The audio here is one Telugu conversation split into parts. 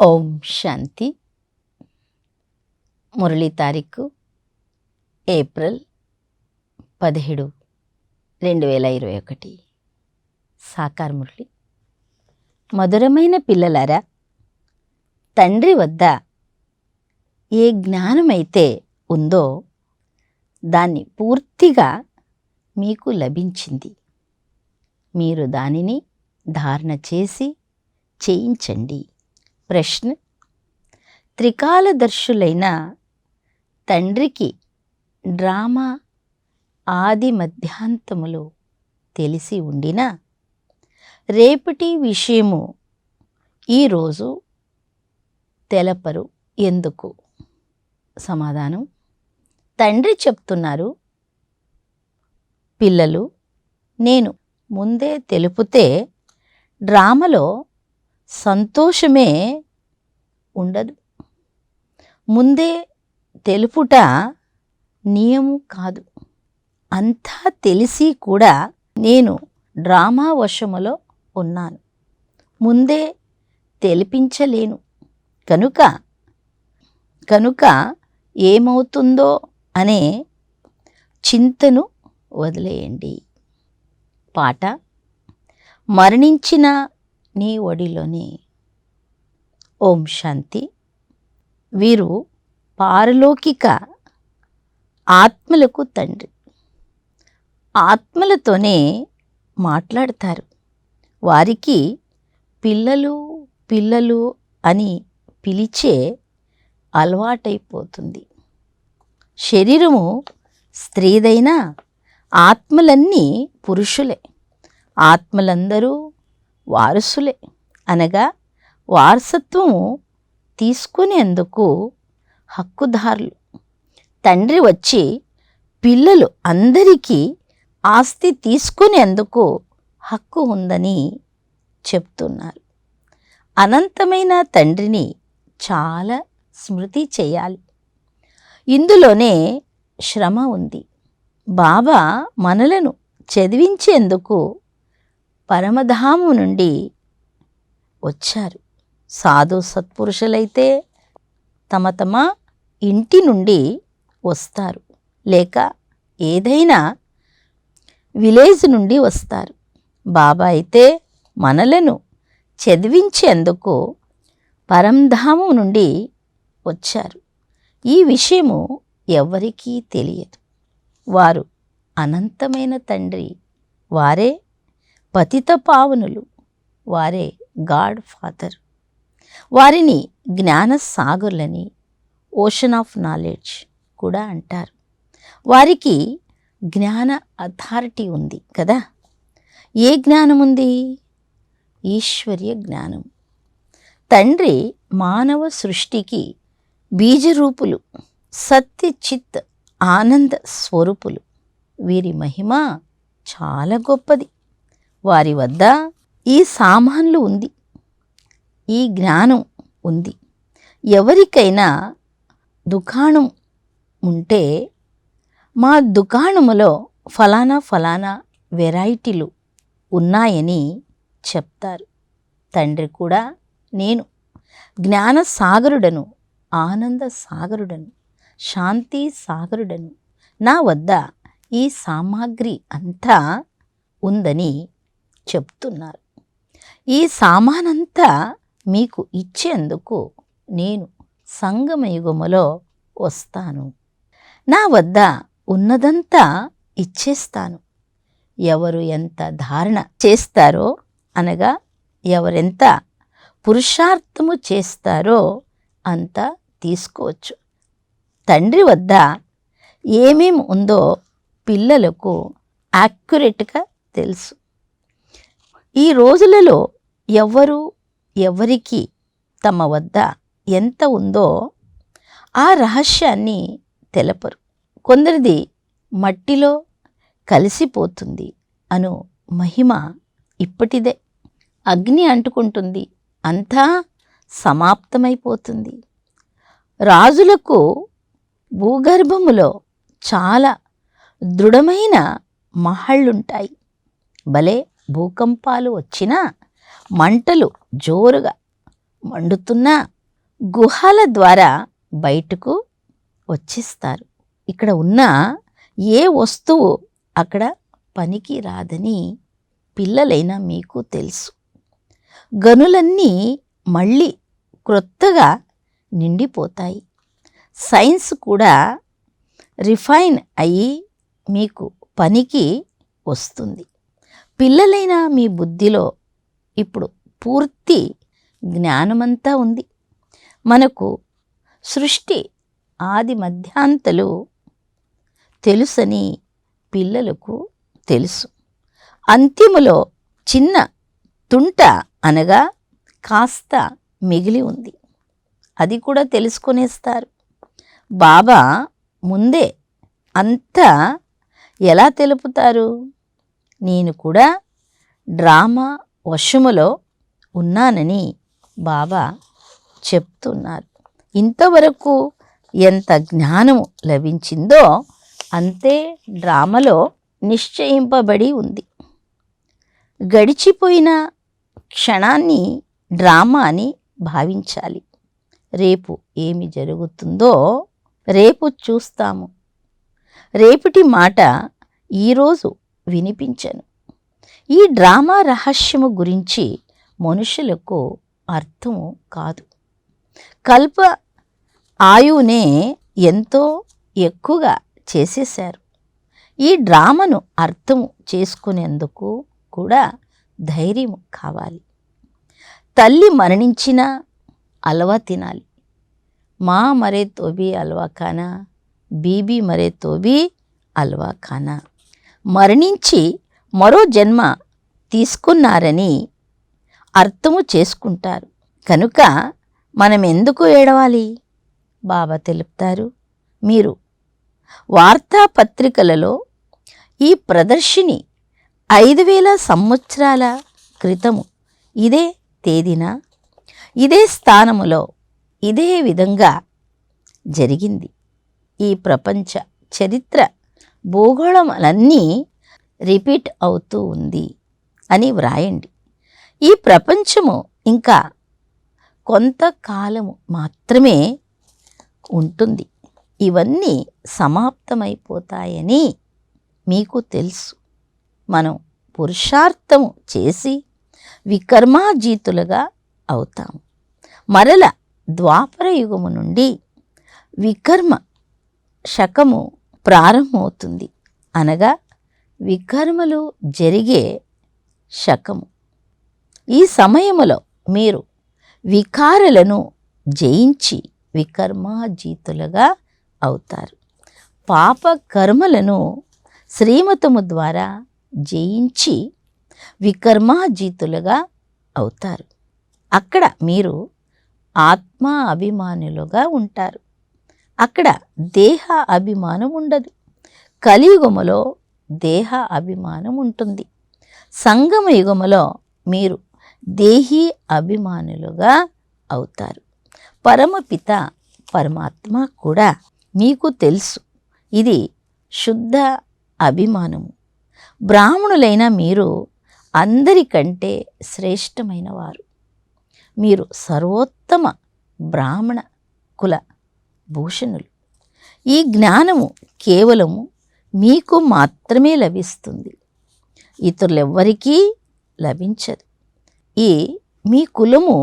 ఓం శాంతి. మురళీ తారీఖు ఏప్రిల్ 17, 2021. సాకార మురళి. మధురమైన పిల్లలారా, తండ్రి వద్ద ఏ జ్ఞానమైతే ఉందో దాన్ని పూర్తిగా మీకు లభించింది. మీరు దానిని ధారణ చేసి చేయించండి. ప్రశ్న: త్రికాలదర్శులైన తండ్రికి డ్రామా ఆది మధ్యాంతములు తెలిసి ఉండినా రేపటి విషయము ఈరోజు తెలపరు ఎందుకు? సమాధానం: తండ్రి చెప్తున్నారు, పిల్లలు, నేను ముందే తెలుపుతే డ్రామాలో సంతోషమే ఉండదు. ముందే తెలుపుట నియమం కాదు. అంతా తెలిసి కూడా నేను డ్రామా వశములో ఉన్నాను. ముందే తెలిపించలేను. కనుక ఏమవుతుందో అనే చింతను వదిలేయండి. పాట: మరణించిన నీ ఒడిలోనే. ఓం శాంతి. వీరు పారలౌకిక ఆత్మలకు తండ్రి. ఆత్మలతోనే మాట్లాడతారు. వారికి పిల్లలు పిల్లలు అని పిలిచే అలవాటైపోతుంది. శరీరము స్త్రీదైనా ఆత్మలన్నీ పురుషులే. ఆత్మలందరూ వారసులే, అనగా వారసత్వము తీసుకునేందుకు హక్కుదారులు. తండ్రి వచ్చి పిల్లలు అందరికీ ఆస్తి తీసుకునేందుకు హక్కు ఉందని చెప్తున్నారు. అనంతమైన తండ్రిని చాలా స్మృతి చేయాలి. ఇందులోనే శ్రమ ఉంది. బాబా మనలను చదివించేందుకు పరమధాము నుండి వచ్చారు. సాధు సత్పురుషులైతే తమ ఇంటి నుండి వస్తారు, లేక ఏదైనా విలేజ్ నుండి వస్తారు. బాబా అయితే మనలను చదివించేందుకు పరంధాము నుండి వచ్చారు. ఈ విషయము ఎవరికీ తెలియదు. వారు అనంతమైన తండ్రి, వారే పతిత పావనులు, వారే గాడ్ ఫాదర్. వారిని జ్ఞాన సాగర్లని, ఓషన్ ఆఫ్ నాలెడ్జ్ కూడా అంటారు. వారికి జ్ఞాన అథారిటీ ఉంది కదా. ఏ జ్ఞానం ఉంది? ఈశ్వర్య జ్ఞానం. తండ్రి మానవ సృష్టికి బీజరూపులు, సత్య చిత్ ఆనంద స్వరూపులు. వీరి మహిమ చాలా గొప్పది. వారి వద్ద ఈ సామాన్లు ఉంది, ఈ జ్ఞానం ఉంది. ఎవరికైనా దుకాణం ఉంటే మా దుకాణములో ఫలానా వెరైటీలు ఉన్నాయని చెప్తారు. తండ్రి కూడా నేను జ్ఞాన సాగరుడను, ఆనంద సాగరుడను, శాంతి సాగరుడను. నా వద్ద ఈ సామాగ్రి అంతా ఉందని చెప్తున్నారు. ఈ సామానంతా మీకు ఇచ్చేందుకు నేను సంగమయుగములో వస్తాను. నా వద్ద ఉన్నదంతా ఇచ్చేస్తాను. ఎవరు ఎంత ధారణ చేస్తారో, అనగా ఎవరెంత పురుషార్థము చేస్తారో అంత తీసుకోవచ్చు. తండ్రి వద్ద ఏమేమి ఉందో పిల్లలకు యాక్యురేట్గా తెలుసు. ఈ రోజులలో ఎవరికి తమ వద్ద ఎంత ఉందో ఆ రహస్యాన్ని తెలపరు. కొందరిది మట్టిలో కలిసిపోతుంది అను మహిమ ఇప్పటిదే. అగ్ని అంటుకుంటుంది, అంతా సమాప్తమైపోతుంది. రాజులకు భూగర్భములో చాలా దృఢమైన మహళ్ళుంటాయి. భలే భూకంపాలు వచ్చినా మంటలు జోరుగా మండుతున్న గుహల ద్వారా బయటకు వచ్చేస్తారు. ఇక్కడ ఉన్న ఏ వస్తువు అక్కడ పనికి రాదని పిల్లలైనా మీకు తెలుసు. గనులన్నీ మళ్ళీ క్రొత్తగా నిండిపోతాయి. సైన్స్ కూడా రిఫైన్ అయ్యి మీకు పనికి వస్తుంది. పిల్లలైన మీ బుద్ధిలో ఇప్పుడు పూర్తి జ్ఞానమంతా ఉంది. మనకు సృష్టి ఆది మధ్యాంతలు తెలుసని పిల్లలకు తెలుసు. అంత్యములో చిన్న తుంట అనగా కాస్త మిగిలి ఉంది, అది కూడా తెలుసుకొనేస్తారు. బాబా ముందే అంతా ఎలా తెలుపుతారు? నేను కూడా డ్రామా వశములో ఉన్నానని బాబా చెప్తున్నారు. ఇంతవరకు ఎంత జ్ఞానము లభించిందో అంతే డ్రామాలో నిశ్చయింపబడి ఉంది. గడిచిపోయిన క్షణాన్ని డ్రామా అని భావించాలి. రేపు ఏమి జరుగుతుందో రేపు చూస్తాము. రేపటి మాట ఈరోజు వినిపించను. ఈ డ్రామా రహస్యము గురించి మనుషులకు అర్థము కాదు. కల్ప ఆయువునే ఎంతో ఎక్కువగా చేసేశారు. ఈ డ్రామాను అర్థము చేసుకునేందుకు కూడా ధైర్యం కావాలి. తల్లి మరణించినా అలవా తినాలి. మా మరే తోబి అల్వా ఖానా, బీబీ మరే తోబి అల్వా ఖానా. మరణించి మరో జన్మ తీసుకున్నారని అర్థము చేసుకుంటారు. కనుక మనం ఎందుకు ఏడవాలి? బాబా తెలుపుతారు, మీరు వార్తాపత్రికలలో ఈ ప్రదర్శిని 5000 సంవత్సరాల క్రితము ఇదే తేదీన ఇదే స్థానములో ఇదే విధంగా జరిగింది. ఈ ప్రపంచ చరిత్ర భూగోళములన్నీ రిపీట్ అవుతూ ఉంది అని వ్రాయండి. ఈ ప్రపంచము ఇంకా కొంతకాలము మాత్రమే ఉంటుంది. ఇవన్నీ సమాప్తమైపోతాయని మీకు తెలుసు. మనం పురుషార్థము చేసి వికర్మాజీతులుగా అవుతాము. మరల ద్వాపర యుగము నుండి వికర్మ శకము ప్రారంభమవుతుంది, అనగా వికర్మలు జరిగే శకము. ఈ సమయములో మీరు వికారాలను జయించి వికర్మాజీతులుగా అవుతారు. పాప కర్మలను శ్రీమతము ద్వారా జయించి వికర్మాజీతులుగా అవుతారు. అక్కడ మీరు ఆత్మ అభిమానులుగా ఉంటారు. అక్కడ దేహ అభిమానం ఉండదు. కలియుగములో దేహ అభిమానం ఉంటుంది. సంగమ యుగములో మీరు దేహీ అభిమానులుగా అవుతారు. పరమపిత పరమాత్మ కూడా మీకు తెలుసు, ఇది శుద్ధ అభిమానము. బ్రాహ్మణులైన మీరు అందరికంటే శ్రేష్టమైన వారు. మీరు సర్వోత్తమ బ్రాహ్మణ కుల భూషణులు. ఈ జ్ఞానము కేవలము మీకు మాత్రమే లభిస్తుంది, ఇతరులెవ్వరికీ లభించదు. మీ కులము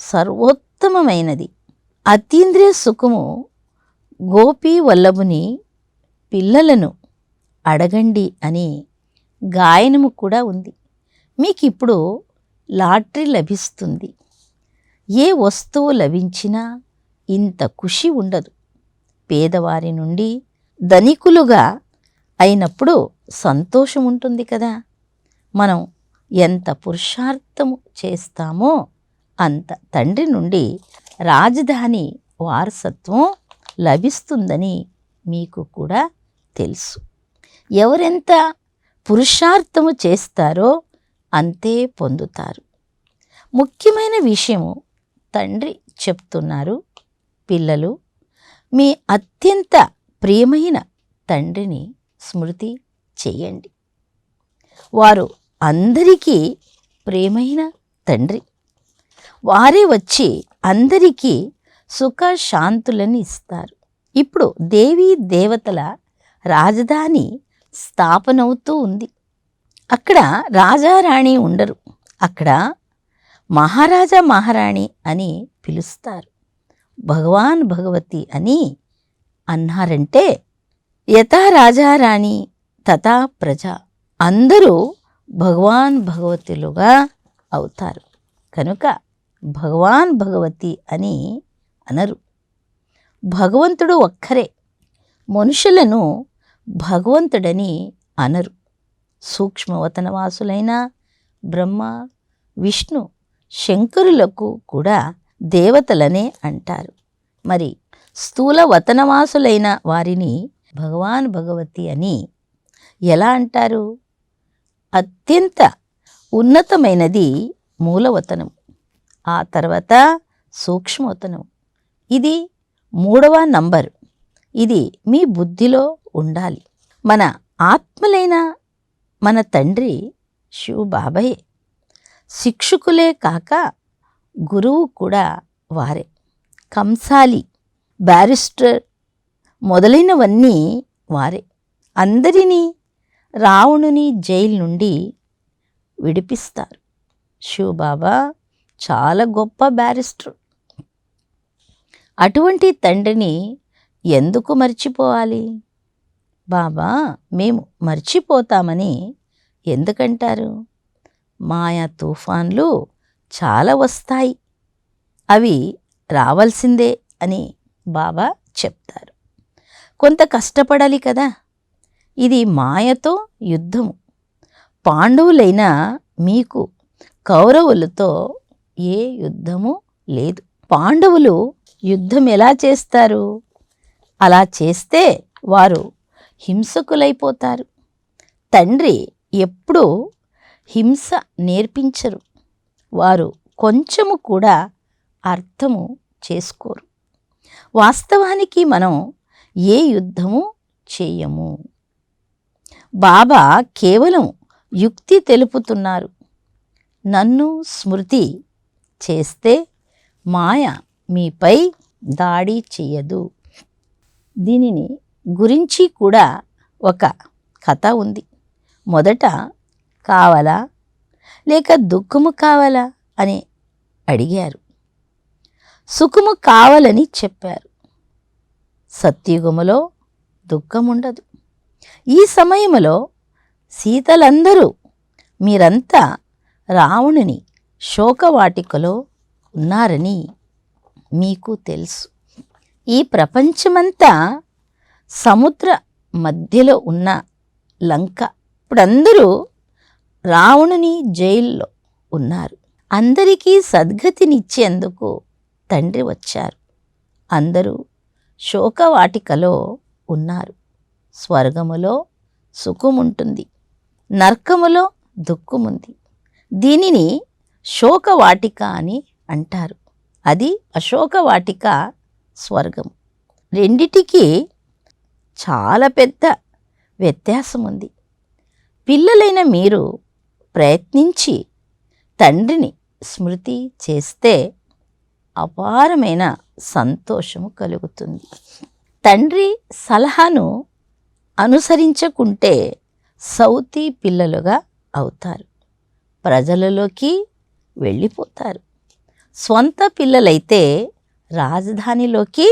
సర్వోత్తమమైనది. అతీంద్రియ సుఖము గోపీ వల్లభుని పిల్లలను అడగండి అని గాయనము కూడా ఉంది. మీకు ఇప్పుడు లాటరీ లభిస్తుంది. ఏ వస్తువు లభించినా ఇంత ఖుషి ఉండదు. పేదవారి నుండి ధనికులుగా అయినప్పుడు సంతోషం ఉంటుంది కదా. మనం ఎంత పురుషార్థము చేస్తామో అంత తండ్రి నుండి రాజధాని వారసత్వం లభిస్తుందని మీకు కూడా తెలుసు. ఎవరెంత పురుషార్థము చేస్తారో అంతే పొందుతారు. ముఖ్యమైన విషయము తండ్రి చెప్తున్నారు, పిల్లలు మీ అత్యంత ప్రియమైన తండ్రిని స్మృతి చేయండి. వారు అందరికీ ప్రియమైన తండ్రి. వారే వచ్చి అందరికీ సుఖ శాంతులను ఇస్తారు. ఇప్పుడు దేవీ దేవతల రాజధాని స్థాపనవుతూ ఉంది. అక్కడ రాజారాణి ఉండరు, అక్కడ మహారాజా మహారాణి అని పిలుస్తారు. భగవాన్ భగవతి అని అన్నారంటే యథా రాజారాణి తథా ప్రజ, అందరూ భగవాన్ భగవతులుగా అవుతారు. కనుక భగవాన్ భగవతి అని అనరు. భగవంతుడు ఒక్కరే, మనుషులను భగవంతుడని అనరు. సూక్ష్మవతనవాసులైన బ్రహ్మ విష్ణు శంకరులకు కూడా దేవతలనే అంటారు. మరి స్థూల వతనవాసులైన వారిని భగవాన్ భగవతి అని ఎలా అంటారు? అత్యంత ఉన్నతమైనది మూలవతనం, ఆ తర్వాత సూక్ష్మవతనం, ఇది 3వ నంబరు. ఇది మీ బుద్ధిలో ఉండాలి. మన ఆత్మలైన మన తండ్రి శివ బాబాయే. శిక్షకులే కాక గురువు కూడా వారే. కంసాలి, బ్యారిస్టర్ మొదలైనవన్నీ వారే. అందరినీ రావణుని జైలు నుండి విడిపిస్తారు. శివబాబా చాలా గొప్ప బ్యారిస్టర్. అటువంటి తండ్రిని ఎందుకు మర్చిపోవాలి? బాబా మేము మర్చిపోతామని ఎందుకంటారు? మాయా తుఫాన్లు చాలా వస్తాయి, అవి రావాల్సిందే అని బాబా చెప్తారు. కొంత కష్టపడాలి కదా. ఇది మాయతో యుద్ధము. పాండవులైన మీకు కౌరవులతో ఏ యుద్ధము లేదు. పాండవులు యుద్ధం ఎలా చేస్తారు? అలా చేస్తే వారు హింసకులైపోతారు. తండ్రి ఎప్పుడూ హింస నేర్పించరు. వారు కొంచెము కూడా అర్థము చేసుకోరు. వాస్తవానికి మనం ఏ యుద్ధము చేయము. బాబా కేవలం యుక్తి తెలుపుతున్నారు. నన్ను స్మృతి చేస్తే మాయ మీపై దాడి చెయ్యదు. దీనిని గురించి కూడా ఒక కథ ఉంది. మొదట కావాలా లేక దుఃఖము కావాలా అని అడిగారు. సుఖము కావాలని చెప్పారు. సత్యుగములో దుఃఖముండదు. ఈ సమయంలో సీతలందరూ మీరంతా రావణుని శోకవాటికలో ఉన్నారని మీకు తెలుసు. ఈ ప్రపంచమంతా సముద్ర మధ్యలో ఉన్న లంక. ఇప్పుడందరూ రావణుని జైల్లో ఉన్నారు. అందరికీ సద్గతినిచ్చేందుకు తండ్రి వచ్చారు. అందరూ శోకవాటికలో ఉన్నారు. స్వర్గములో సుఖముంటుంది, నరకములో దుఃఖముంది. దీనిని శోకవాటిక అని అంటారు. అది అశోకవాటిక, స్వర్గం. రెండిటికి చాలా పెద్ద వ్యత్యాసం ఉంది. పిల్లలైన మీరు ప్రయత్నించి తండ్రిని స్మృతి చేస్తే అపారమైన సంతోషము కలుగుతుంది. తండ్రి సలహాను అనుసరించకుంటే సౌతి పిల్లలుగా అవుతారు, ప్రజలలోకి వెళ్ళిపోతారు. స్వంత పిల్లలైతే రాజధానిలోకి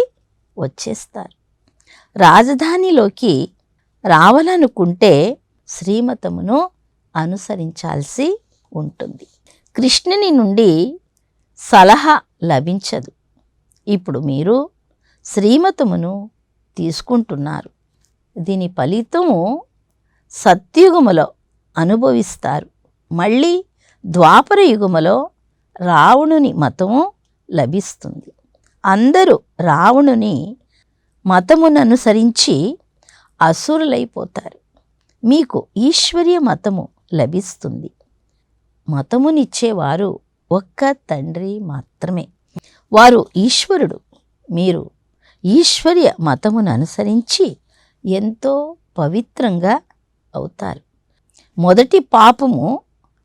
వచ్చేస్తారు. రాజధానిలోకి రావాలనుకుంటే శ్రీమతమును అనుసరించాల్సి ఉంటుంది. కృష్ణుని నుండి సలహా లభించదు. ఇప్పుడు మీరు శ్రీమతమును తీసుకుంటున్నారు. దీని ఫలితము సత్యుగములో అనుభవిస్తారు. మళ్ళీ ద్వాపర యుగములో రావణుని మతము లభిస్తుంది. అందరూ రావణుని మతముననుసరించి అసురులైపోతారు. మీకు ఈశ్వర్య మతము లభిస్తుంది. మతమునిచ్చేవారు ఒక్క తండ్రి మాత్రమే. వారు ఈశ్వరుడు. మీరు ఈశ్వర్య మతమును అనుసరించి ఎంతో పవిత్రంగా అవుతారు. మొదటి పాపము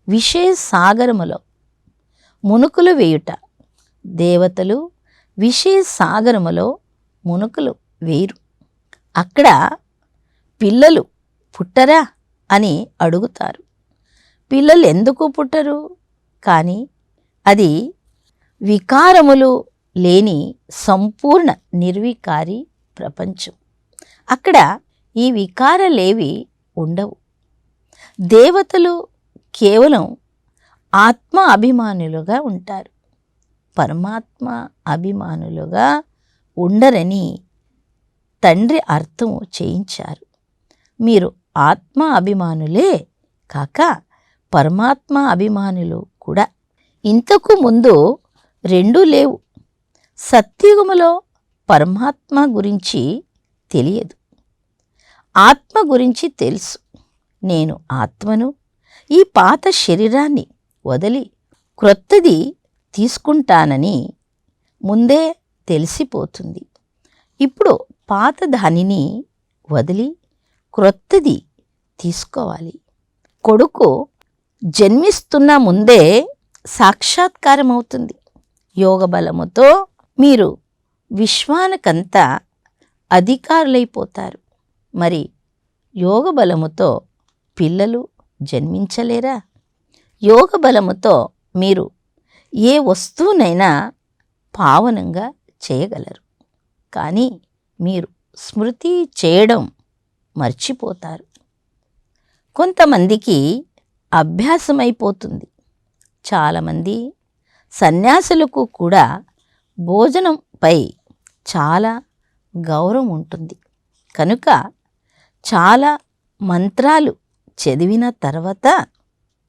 విషయ సాగరములో మునుకులు వేయుట. దేవతలు విషయ సాగరములో మునుకులు వేయరు. అక్కడ పిల్లలు పుట్టరా అని అడుగుతారు. పిల్లలు ఎందుకు పుట్టరు? కానీ అది వికారములు లేని సంపూర్ణ నిర్వికారి ప్రపంచం. అక్కడ ఈ వికారాలేవి ఉండవు. దేవతలు కేవలం ఆత్మ అభిమానులుగా ఉంటారు. పరమాత్మ అభిమానులుగా ఉండరని తండ్రి అర్థం చేయించారు. మీరు ఆత్మ అభిమానులే కాక పరమాత్మ అభిమానులు కూడా. ఇంతకు ముందు రెండూ లేవు. సత్యుగములో పరమాత్మ గురించి తెలియదు, ఆత్మ గురించి తెలుసు. నేను ఆత్మను, ఈ పాత శరీరాన్ని వదిలి క్రొత్తది తీసుకుంటానని ముందే తెలిసిపోతుంది. ఇప్పుడు పాత దానిని వదిలి క్రొత్తది తీసుకోవాలి. కొడుకు జన్మిస్తున్న ముందే సాక్షాత్కారం అవుతుంది. యోగ బలముతో మీరు విశ్వానికంతా అధికారులైపోతారు. మరి యోగ బలముతో పిల్లలు జన్మించలేరా? యోగ బలముతో మీరు ఏ వస్తువునైనా పావనంగా చేయగలరు. కానీ మీరు స్మృతి చేయడం మర్చిపోతారు. కొంతమందికి అభ్యాసమైపోతుంది. చాలామంది సన్యాసులకు కూడా భోజనంపై చాలా గౌరవం ఉంటుంది కనుక చాలా మంత్రాలు చదివిన తర్వాత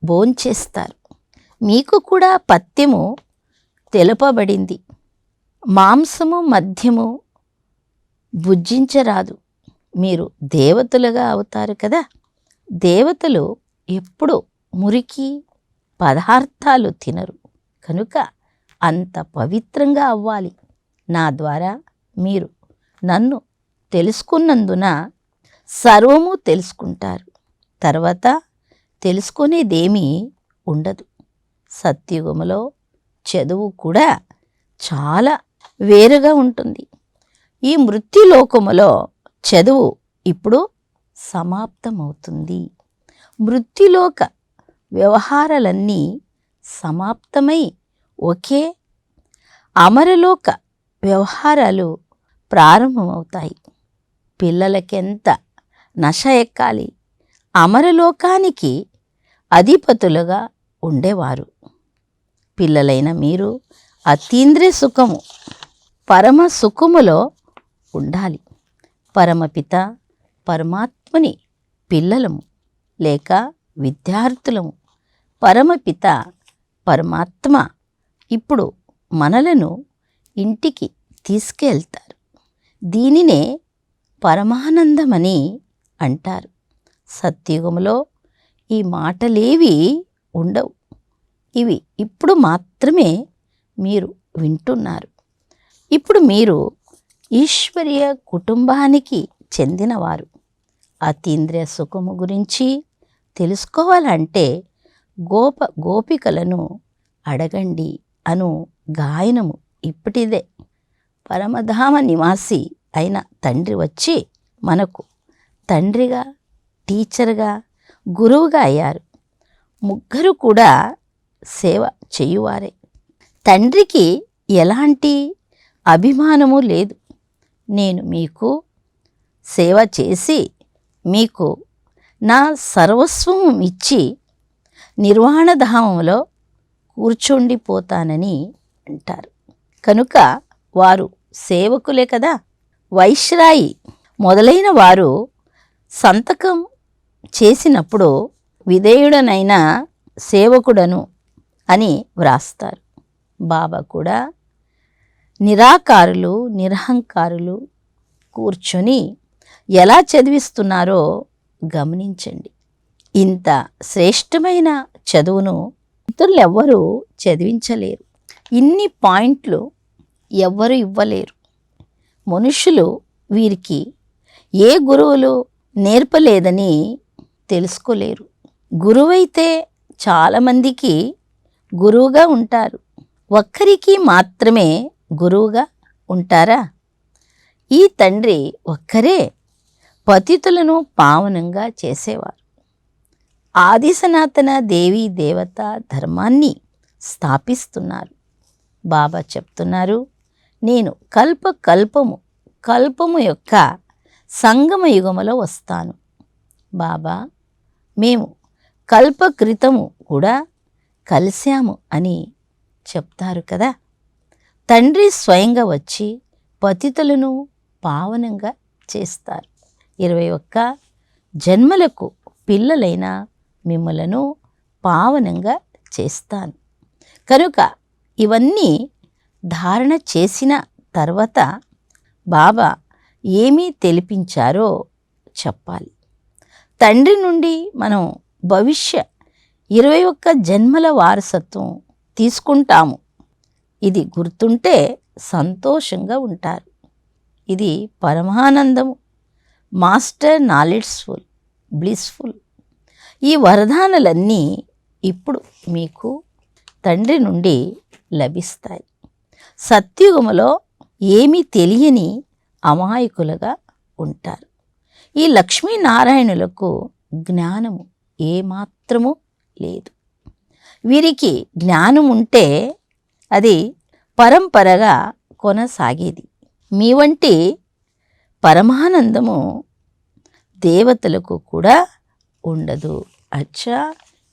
భోంచేస్తారు. మీకు కూడా పథ్యము తెలుపబడింది. మాంసము మద్యము భుజించరాదు. మీరు దేవతలుగా అవుతారు కదా. దేవతలు ఎప్పుడు మురికి పదార్థాలు తినరు కనుక అంత పవిత్రంగా అవ్వాలి. నా ద్వారా మీరు నన్ను తెలుసుకున్నందున సర్వము తెలుసుకుంటారు. తర్వాత తెలుసుకునేదేమీ ఉండదు. సత్యుగములో చదువు కూడా చాలా వేరుగా ఉంటుంది. ఈ మృత్యులోకములో చదువు ఇప్పుడు సమాప్తమవుతుంది. మృత్యులోక వ్యవహారాలన్నీ సమాప్తమై ఒకే అమరలోక వ్యవహారాలు ప్రారంభమవుతాయి. పిల్లలకెంత నశ ఎక్కాలి. అమరలోకానికి అధిపతులుగా ఉండేవారు. పిల్లలైన మీరు అతీంద్రియ సుఖము పరమ సుఖములో ఉండాలి. పరమపిత పరమాత్మని పిల్లలము లేక విద్యార్థులము. పరమపిత పరమాత్మ ఇప్పుడు మనలను ఇంటికి తీసుకెళ్తారు. దీనినే పరమానందమని అంటారు. సత్యుగములో ఈ మాటలేవి ఉండవు. ఇవి ఇప్పుడు మాత్రమే మీరు వింటున్నారు. ఇప్పుడు మీరు ఈశ్వరీయ కుటుంబానికి చెందినవారు. అతీంద్రియ సుఖము గురించి తెలుసుకోవాలంటే గోపికలను అడగండి అను గాయనము ఇప్పటిదే. పరమధామ నివాసి అయిన తండ్రి వచ్చి మనకు తండ్రిగా, టీచర్గా, గురువుగా అయ్యారు. ముగ్గురు కూడా సేవ చేయువారే. తండ్రికి ఎలాంటి అభిమానము లేదు. నేను మీకు సేవ చేసి మీకు నా సర్వస్వము ఇచ్చి నిర్వాణధామంలో కూర్చుండిపోతానని అంటారు. కనుక వారు సేవకులే కదా. వైశ్రాయి మొదలైన వారు సంతకం చేసినప్పుడు విధేయుడనైన సేవకుడను అని వ్రాస్తారు. బాబా కూడా నిరాకారులు, నిరహంకారులు కూర్చొని ఎలా చదివిస్తున్నారో గమనించండి. ఇంత శ్రేష్టమైన చదువును ఇతరులు ఎవ్వరూ చదివించలేరు. ఇన్ని పాయింట్లు ఎవ్వరు ఇవ్వలేరు. మనుషులు వీరికి ఏ గురువులు నేర్పలేదని తెలుసుకోలేరు. గురువైతే చాలామందికి గురువుగా ఉంటారు. ఒక్కరికి మాత్రమే గురువుగా ఉంటారా? ఈ తండ్రి ఒక్కరే పతితులను పావనంగా చేసేవారు. ఆది సనాతన దేవీ దేవత ధర్మాన్ని స్థాపిస్తున్నారు. బాబా చెప్తున్నారు, నేను కల్పము యొక్క సంగమ యుగములో వస్తాను. బాబా, మేము కల్పకృతము కూడా కలిశాము అని చెప్తారు కదా. తండ్రి స్వయంగా వచ్చి పతితులను పావనంగా చేస్తారు. 21 జన్మలకు పిల్లలైన మిమ్మలను పావనంగా చేస్తాను. కనుక ఇవన్నీ ధారణ చేసిన తర్వాత బాబా ఏమీ తెలిపించారో చెప్పాలి. తండ్రి నుండి మనం భవిష్య 21 జన్మల వారసత్వం తీసుకుంటాము. ఇది గుర్తుంటే సంతోషంగా ఉంటారు. ఇది పరమానందము, మాస్టర్ నాలెడ్జ్ఫుల్, బ్లిస్ఫుల్. ఈ వరదానాలన్నీ ఇప్పుడు మీకు తండ్రి నుండి లభిస్తాయి. సత్యుగములో ఏమీ తెలియని అమాయకులుగా ఉంటారు. ఈ లక్ష్మీనారాయణులకు జ్ఞానము ఏమాత్రము లేదు. వీరికి జ్ఞానం ఉంటే అది పరంపరగా కొనసాగేది. మీ వంటి పరమానందము దేవతలకు కూడా ఉండదు. అచ్చా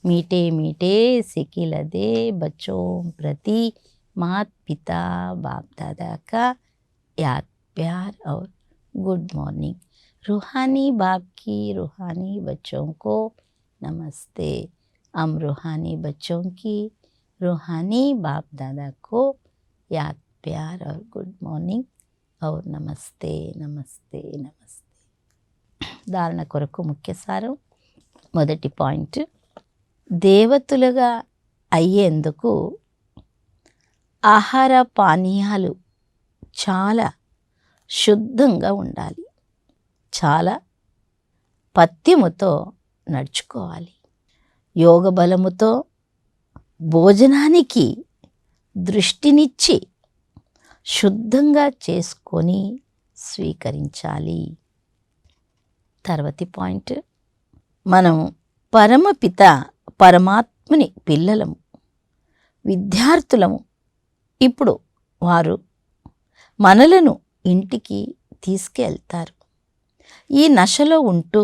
मीठे मीठे सिकिलदे बच्चों प्रति माता पिता बाप दादा का याद प्यार और गुड मॉर्निंग। रूहानी बाप की रूहानी बच्चों को नमस्ते। हम रूहानी बच्चों की रूहानी बाप दादा को याद प्यार और गुड मॉर्निंग और नमस्ते नमस्ते नमस्ते। धारण కొరకు ముఖ్య సారం. మొదటి పాయింట్, దేవతలుగా అయ్యేందుకు ఆహార పానీయాలు చాలా శుద్ధంగా ఉండాలి. చాలా పత్యముతో నడుచుకోవాలి. యోగ బలముతో భోజనానికి దృష్టినిచ్చి శుద్ధంగా చేసుకొని స్వీకరించాలి. తర్వాతి పాయింట్, మనం పరమపిత పరమాత్ముని పిల్లలము, విద్యార్థులము. ఇప్పుడు వారు మనలను ఇంటికి తీసుకెళ్తారు. ఈ నశలో ఉంటూ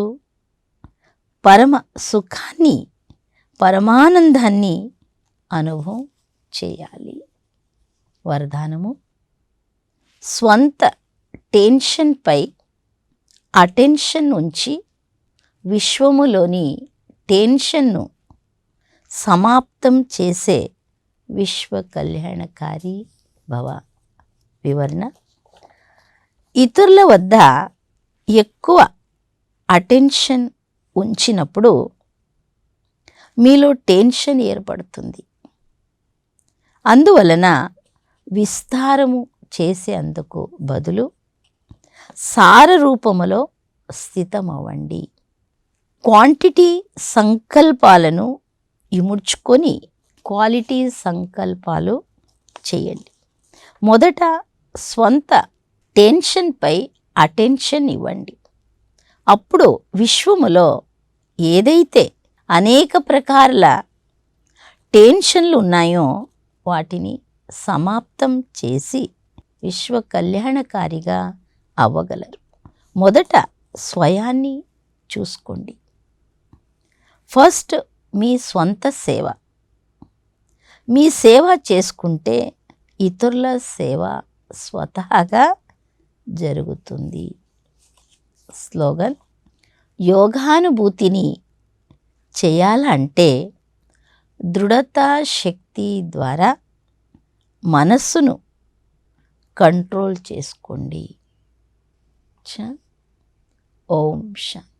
పరమ సుఖాన్ని, పరమానందాన్ని అనుభవం చేయాలి. వరదానము, స్వంత టెన్షన్పై అటెన్షన్ ఉంచి విశ్వములోని టెన్షన్ను సమాప్తం చేసే విశ్వ కళ్యాణకారి భవ. వివరణ, ఇతరుల వద్ద ఎక్కువ అటెన్షన్ ఉంచినప్పుడు మీలో టెన్షన్ ఏర్పడుతుంది. అందువలన విస్తారము చేసేందుకు బదులు సార రూపములో స్థితమవ్వండి. క్వాంటిటీ సంకల్పాలను ఇముడ్చుకొని క్వాలిటీ సంకల్పాలు చేయండి. మొదట స్వంత టెన్షన్పై అటెన్షన్ ఇవ్వండి. అప్పుడు విశ్వములో ఏదైతే అనేక ప్రకారాల టెన్షన్లు ఉన్నాయో వాటిని సమాప్తం చేసి విశ్వ కళ్యాణకారిగా అవ్వగలరు. మొదట స్వయాన్ని చూసుకోండి. ఫస్ట్ మీ స్వంత సేవ. మీ సేవ చేసుకుంటే ఇతరుల సేవ స్వతహాగా జరుగుతుంది. స్లోగన్, యోగానుభూతిని చేయాలంటే దృఢతా శక్తి ద్వారా మనస్సును కంట్రోల్ చేసుకోండి. ఓం శాంతి.